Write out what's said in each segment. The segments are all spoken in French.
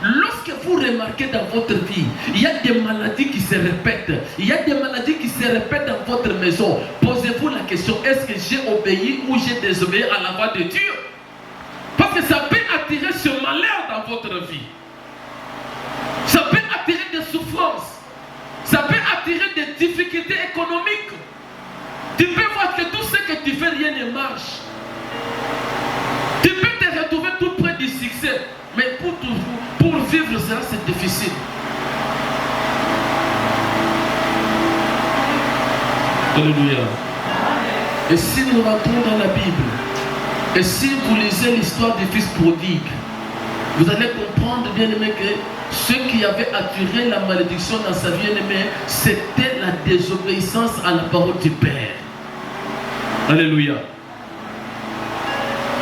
Lorsque vous remarquez dans votre vie, il y a des maladies qui se répètent, il y a des maladies qui se répètent dans votre maison, posez-vous la question, est-ce que j'ai obéi ou j'ai désobéi à la voix de Dieu? Parce que ça peut attirer ce malheur dans votre vie. Ça peut attirer des souffrances. Ça peut attirer des difficultés économiques. Tu peux voir que tout ce que tu fais, rien ne marche. Tu peux te retrouver tout près du succès. Mais pour vivre ça, c'est difficile. Alléluia. Et si nous rentrons dans la Bible, et si vous lisez l'histoire du fils prodigue, vous allez comprendre, bien aimé, que ce qui avait attiré la malédiction dans sa vie, bien aimé, c'était la désobéissance à la parole du Père. Alléluia.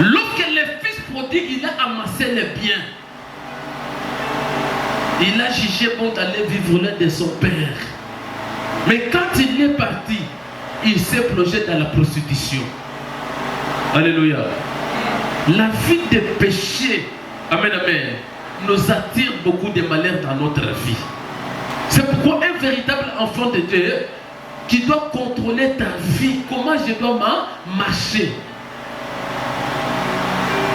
Lorsque le fils prodigue, il a amassé les biens, il a jugé bon d'aller vivre l'un de son père. Mais quand il est parti, il s'est plongé dans la prostitution. Alléluia. La vie de péché, amen, amen, nous attire beaucoup de malheur dans notre vie. C'est pourquoi un véritable enfant de Dieu qui doit contrôler ta vie, comment je dois marcher.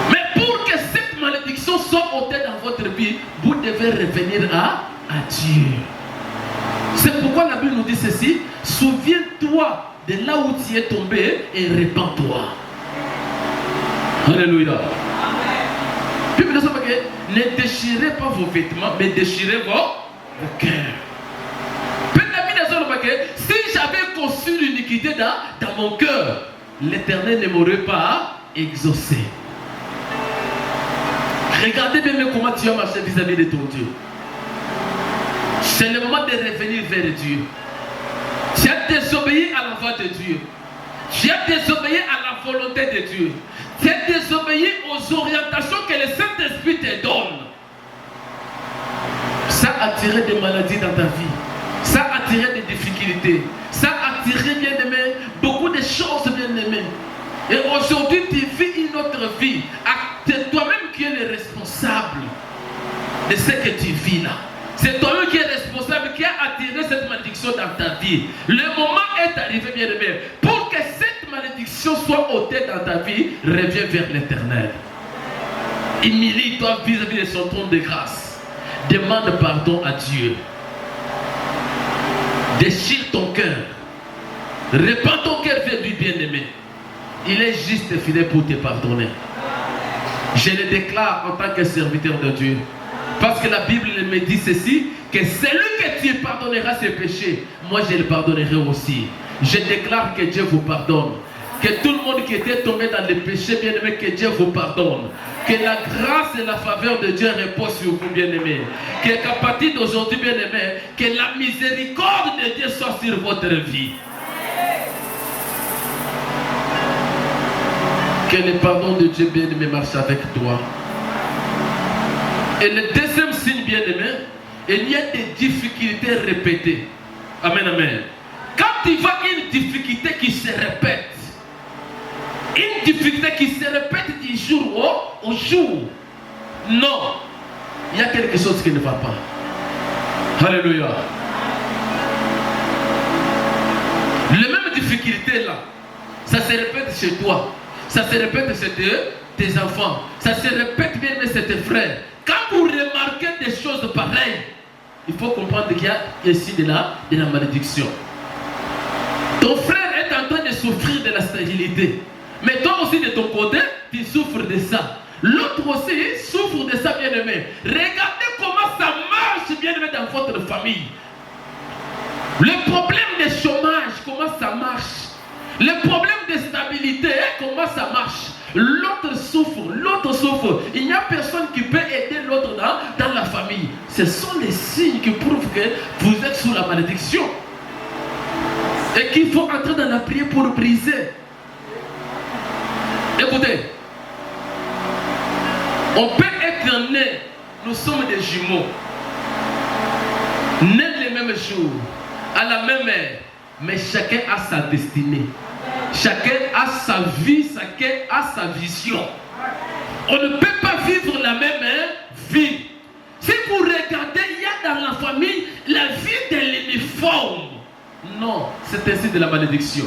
Mais pour que cette malédiction soit ôtée dans votre vie, vous devez revenir à Dieu. C'est pourquoi la Bible nous dit ceci: souviens-toi de là où tu es tombé et répands-toi. Alléluia. Puis ne déchirez pas vos vêtements, mais déchirez vos cœurs. Si j'avais conçu l'iniquité dans mon cœur, l'Éternel ne m'aurait pas exaucé. Regardez bien comment tu as marché vis-à-vis de ton Dieu. C'est le moment de revenir vers Dieu. Tu as désobéi à la voix de Dieu. Tu as désobéi à la volonté de Dieu. Tu as désobéi aux orientations que le Saint-Esprit te donne. Ça a attiré des maladies dans ta vie. Ça a attiré des difficultés. Ça a attiré, bien aimé, beaucoup de choses, bien aimé. Et aujourd'hui, tu vis une autre vie. C'est toi-même qui es le responsable de ce que tu vis là. C'est toi-même qui es responsable, qui a attiré cette malédiction dans ta vie. Le moment est arrivé, bien aimé. Pour que cette malédiction soit ôtée dans ta vie, reviens vers l'Éternel. Humilie-toi vis-à-vis de son trône de grâce. Demande pardon à Dieu. Déchire ton cœur. Répands ton cœur vers lui, bien-aimé. Il est juste et fidèle pour te pardonner. Je le déclare en tant que serviteur de Dieu. Parce que la Bible me dit ceci, que celui que tu pardonneras ses péchés, moi je le pardonnerai aussi. Je déclare que Dieu vous pardonne. Que tout le monde qui était tombé dans les péchés, bien-aimé, que Dieu vous pardonne. Que la grâce et la faveur de Dieu reposent sur vous, bien-aimé. Qu'à partir d'aujourd'hui, bien-aimé, que la miséricorde de Dieu soit sur votre vie. Que le pardon de Dieu, bien-aimé, marche avec toi. Et le deuxième signe, bien-aimé, il y a des difficultés répétées. Amen, amen. Quand tu vois une difficulté qui se répète, une difficulté qui se répète du jour au jour, non, il y a quelque chose qui ne va pas. Alléluia. Les mêmes difficultés là, ça se répète chez toi, ça se répète chez tes enfants, ça se répète bien chez tes frères. Quand vous remarquez des choses pareilles, il faut comprendre qu'il y a ici de la malédiction. Ton frère est en train de souffrir de la stérilité. Mais toi aussi de ton côté, tu souffres de ça. L'autre aussi souffre de ça, bien-aimé. Regardez comment ça marche, bien-aimé, dans votre famille. Le problème de chômage, comment ça marche. Le problème de stabilité, comment ça marche. L'autre souffre, l'autre souffre. Il n'y a personne qui peut aider l'autre dans la famille. Ce sont les signes qui prouvent que vous êtes sous la malédiction. Et qu'il faut entrer dans la prière pour briser. Écoutez, on peut être nés, nous sommes des jumeaux, nés les mêmes jours, à la même heure, mais chacun a sa destinée, chacun a sa vie, chacun a sa vision. On ne peut pas vivre la même vie. Si Non, c'est ainsi de la malédiction.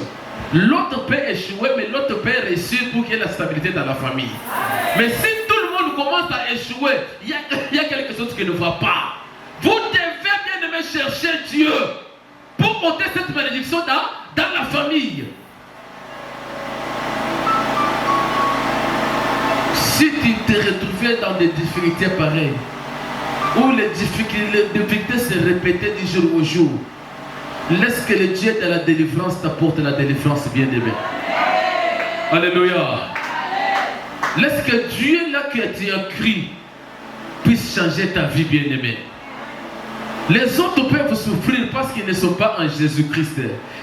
L'autre peut échouer, mais l'autre peut réussir pour qu'il y ait la stabilité dans la famille. Mais si tout le monde commence à échouer, il y a quelque chose qui ne va pas. Vous devez bien aimer chercher Dieu pour ôter cette malédiction dans la famille. Si tu te retrouvais dans des difficultés pareilles, où les difficultés se répétaient du jour au jour, laisse que le Dieu de la délivrance t'apporte la délivrance, bien-aimé. Alléluia. Laisse que Dieu là que tu as crié puisse changer ta vie, bien-aimé. Les autres peuvent souffrir parce qu'ils ne sont pas en Jésus-Christ.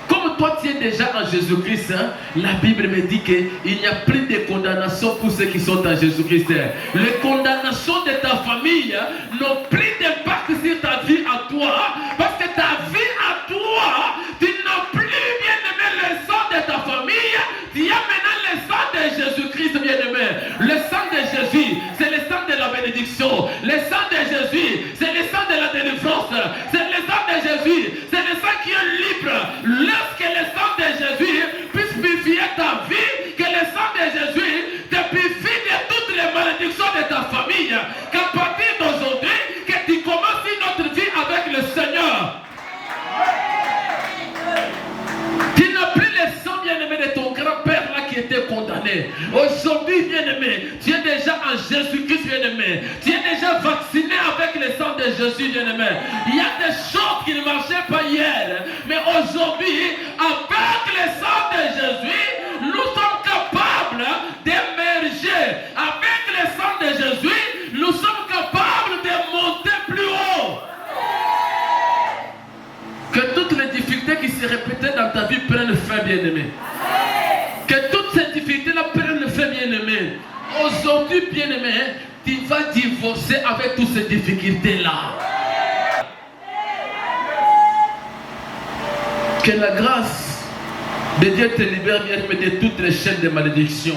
Comme toi tu es déjà en Jésus-Christ, la Bible me dit qu'il n'y a plus de condamnation pour ceux qui sont en Jésus-Christ. Les condamnations de ta famille n'ont plus d'impact sur ta vie à toi, parce que ta vie à toi, tu n'as plus, bien-aimé, le sang de ta famille, tu as maintenant le sang de Jésus-Christ, bien-aimé. Le sang de Jésus, c'est le sang de la bénédiction. Le sang de Jésus, c'est le sang de la délivrance. C'est le sang de Jésus, c'est le sang qui est libre. Lorsque le sang de Jésus puisse purifier ta vie, que le sang de Jésus te purifie de toutes les malédictions de ta famille, qu'à partir d'aujourd'hui, que tu commences une autre vie avec le Seigneur. Tu n'as plus le sang, bien-aimé, de ton grand-père là qui était condamné. Aujourd'hui, bien-aimé, tu es déjà en Jésus-Christ, bien-aimé. Tu es déjà vacciné avec le sang de Jésus, bien-aimé. Il y a des choses qui ne marchaient pas hier, mais aujourd'hui, avec le sang de Jésus, nous sommes capables d'émerger. Avec le sang de Jésus, nous sommes capables de monter plus haut. Que toutes les difficultés qui se répétaient dans ta vie prennent fin, bien-aimé. Que toutes ces difficultés-là prennent fin, bien-aimé. Aujourd'hui, bien-aimé, tu vas divorcer avec toutes ces difficultés-là. Que la grâce de Dieu te libère, bien-aimé, de toutes les chaînes de malédiction.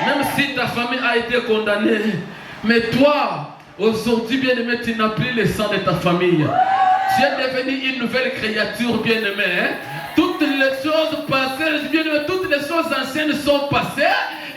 Même si ta famille a été condamnée, mais toi, aujourd'hui, bien-aimé, tu n'as plus le sang de ta famille. Tu es devenu une nouvelle créature, bien-aimé. Toutes les choses passées, bien-aimé, toutes les choses anciennes sont passées.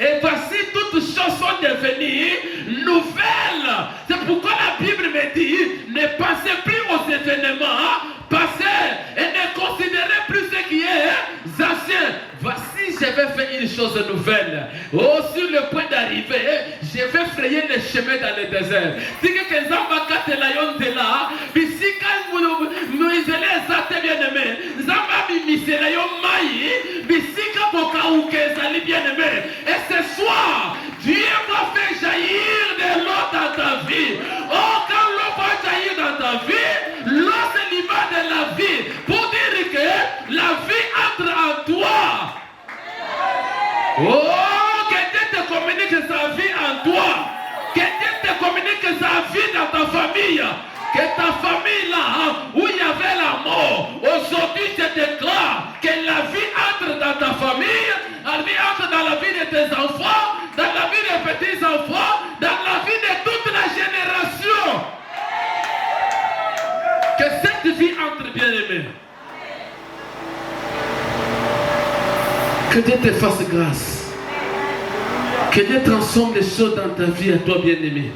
Et voici, toutes choses sont devenues nouvelles. C'est pourquoi la Bible me dit, ne pensez plus aux événements passés et ne considérez plus ce qui est ancien. Voici, je vais faire une chose nouvelle. Oh, sur le point d'arriver, je vais frayer le chemin dans le désert. Si quelqu'un va casser la yonde là, puis si quand vous isolez ça, t'es bien aimé, Zamba bimisé la yonde maï, puis si quand vous caouquez, ça l'est bien aimé. Et ce soir, Dieu va faire jaillir de l'eau dans ta vie. Oh, quand l'eau va jaillir dans ta vie, l'eau c'est l'image de la vie. Pour dire que la vie entre en toi. Oh, que Dieu te communique sa vie en toi. Que Dieu te communique sa vie dans ta famille. Que ta famille là, où il y avait la mort, aujourd'hui je déclare que la vie entre dans ta famille, la vie entre dans la vie de tes enfants, dans la vie des petits-enfants, dans la vie de toute la génération. Que cette vie entre, bien-aimé. Que Dieu te fasse grâce. Que Dieu transforme les choses dans ta vie à toi, bien-aimé.